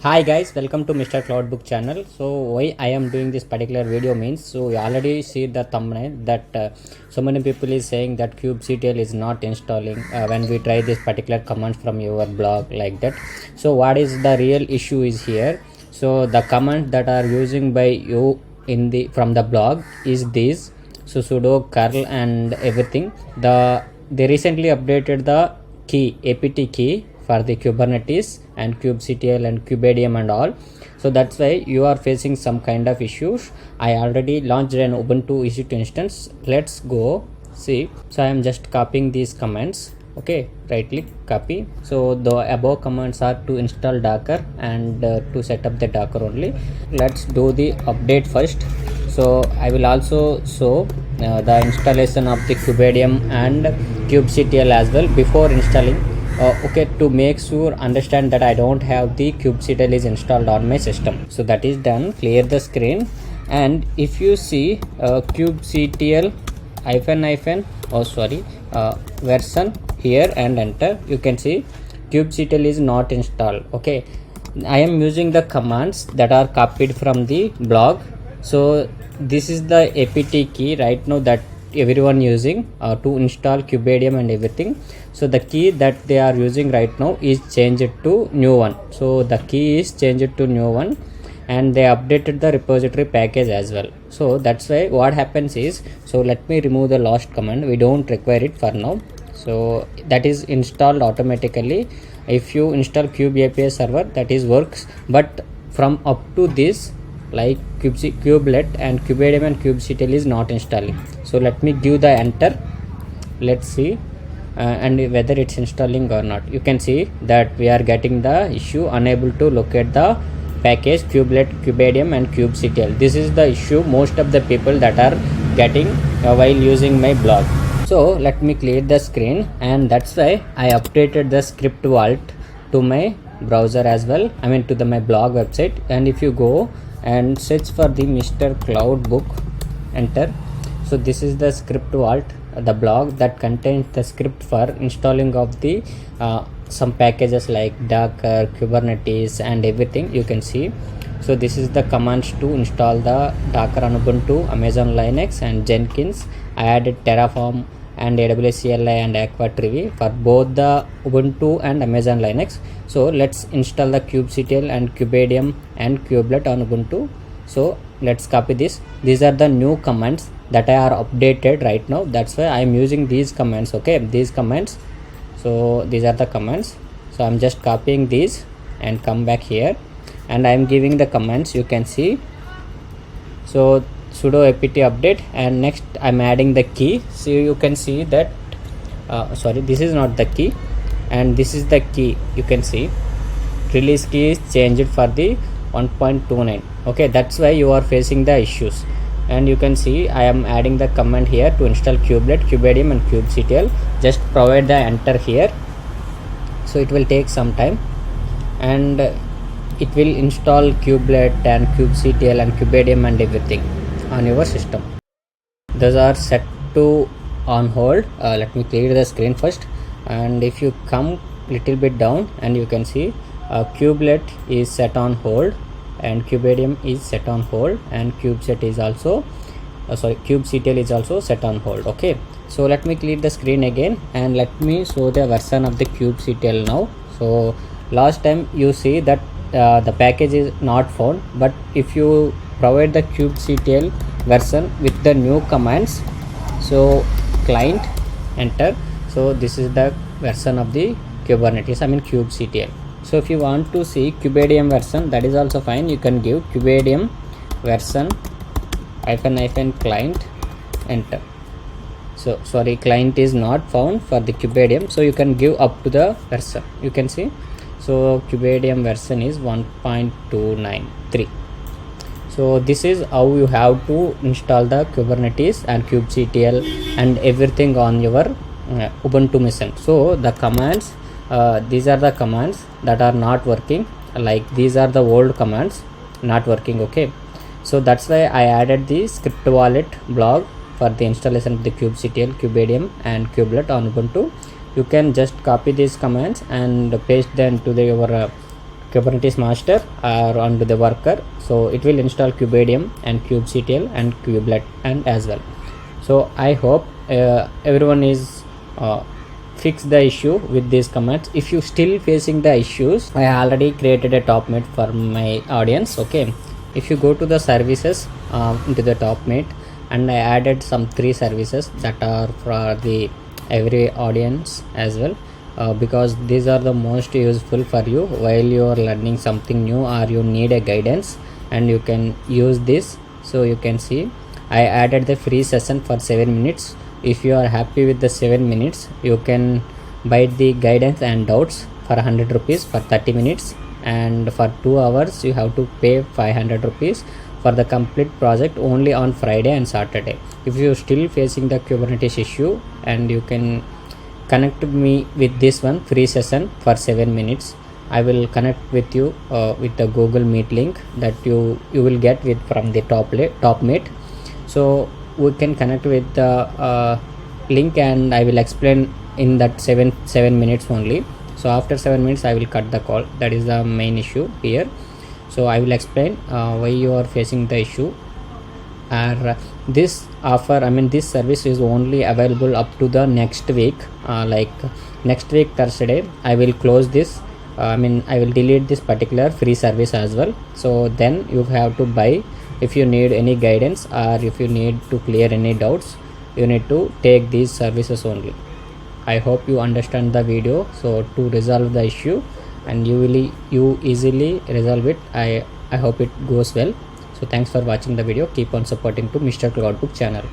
Hi guys, welcome to Mr. Cloudbook channel. So why I am doing this particular video means, so you already see the thumbnail that so many people is saying that kubectl is not installing when we try this particular command from your blog like that. So what is the real issue is here. So the command that are using by you in the from the blog is this. So sudo curl and everything. They recently updated the key apt key for the Kubernetes and kubectl and kubadm and all. So that's why you are facing some kind of issues. I already launched an ubuntu ec2 instance. Let's go see. So I am just copying these commands. Okay, right click, copy. So the above commands are to install docker and to set up the docker only. Let's do the update first. So I will also show the installation of the kubadm and kubectl as well before installing. Okay, to make sure understand that I don't have the kubectl is installed on my system. So that is done. Clear the screen, and if you see kubectl version here and enter, you can see kubectl is not installed. Okay, I am using the commands that are copied from the blog. So this is the apt key right now that everyone using to install kubadm and everything. So the key that they are using right now is changed to new one. So the key is changed to new one, and they updated the repository package as well. So that's why what happens is, so let me remove the last command, we don't require it for now. So that is installed automatically. If you install kube api server, that is works, but from up to this like kubelet and kubadm and kubectl is not installing. So let me give the enter. Let's see and whether it's installing or not. You can see that we are getting the issue unable to locate the package kubelet, kubadm and kubectl. This is the issue most of the people that are getting while using my blog. So let me clear the screen, and that's why I updated the script vault to my browser as well, I mean to my blog website. And if you go and search for the Mr. Cloudbook, enter. So this is the script vault, the blog that contains the script for installing of the some packages like docker, kubernetes and everything you can see. So this is the commands to install the docker on ubuntu, amazon linux and jenkins. I added terraform and aws cli and aqua tree for both the ubuntu and amazon linux. So let's install the kubectl and kubadm and kubelet on ubuntu. So let's copy this. These are the new commands that are updated right now. That's why I am using these commands. Okay, these commands. So these are the commands. So I'm just copying these and come back here, and I am giving the commands. You can see. So sudo apt update, and next I'm adding the key. So you can see that sorry, this is not the key, and this is the key. You can see release key is changed for the 1.29. okay, that's why you are facing the issues. And you can see I am adding the command here to install kubelet, kubadm and kubectl. Just provide the enter here. So it will take some time, and it will install kubelet and kubectl and kubadm and everything on your system. Those are set to on hold. Let me clear the screen first, and if you come little bit down, and you can see kubelet is set on hold and kubadm is set on hold, and kubectl is also kubectl is also set on hold. Okay, so let me clear the screen again, and let me show the version of the kubectl now. So last time you see that the package is not found, but if you provide the kubectl version with the new commands, so client enter. So this is the version of the kubernetes, I mean kubectl. So if you want to see kubadm version, that is also fine. You can give kubadm version client, enter. So sorry, client is not found for the kubadm, so you can give up to the version. You can see, so kubadm version is 1.293. so this is how you have to install the kubernetes and kubectl and everything on your ubuntu machine. So the commands, these are the commands that are not working, like these are the old commands not working. Okay, so that's why I added the script wallet blog for the installation of the kubectl, kubadm and kubelet on ubuntu. You can just copy these commands and paste them to your Kubernetes master or onto the worker, so it will install kubectl and kubectl and kubelet and as well. So I hope everyone is fix the issue with these commands. If you still facing the issues, I already created a top mate for my audience. Okay, if you go to the services into the top mate, and I added some 3 services that are for the every audience as well, because these are the most useful for you while you are learning something new or you need a guidance, and you can use this. So you can see I added the free session for 7 minutes. If you are happy with the 7 minutes, you can buy the guidance and doubts for 100 rupees for 30 minutes, and for 2 hours you have to pay 500 rupees for the complete project only on Friday and Saturday. If you still facing the Kubernetes issue, and you can connect me with this one free session for 7 minutes. I will connect with you with the Google Meet link that you will get with from the top mate. So we can connect with the link, and I will explain in that 7 minutes only. So after 7 minutes I will cut the call. That is the main issue here. So I will explain why you are facing the issue. And this offer, I mean this service is only available up to the next week, like next week Thursday I will close this. I will delete this particular free service as well. So then you have to buy. If you need any guidance or if you need to clear any doubts, you need to take these services only. I hope you understand the video. So to resolve the issue, and you easily resolve it. I hope it goes well. So thanks for watching the video. Keep on supporting to Mr. Cloudbook channel.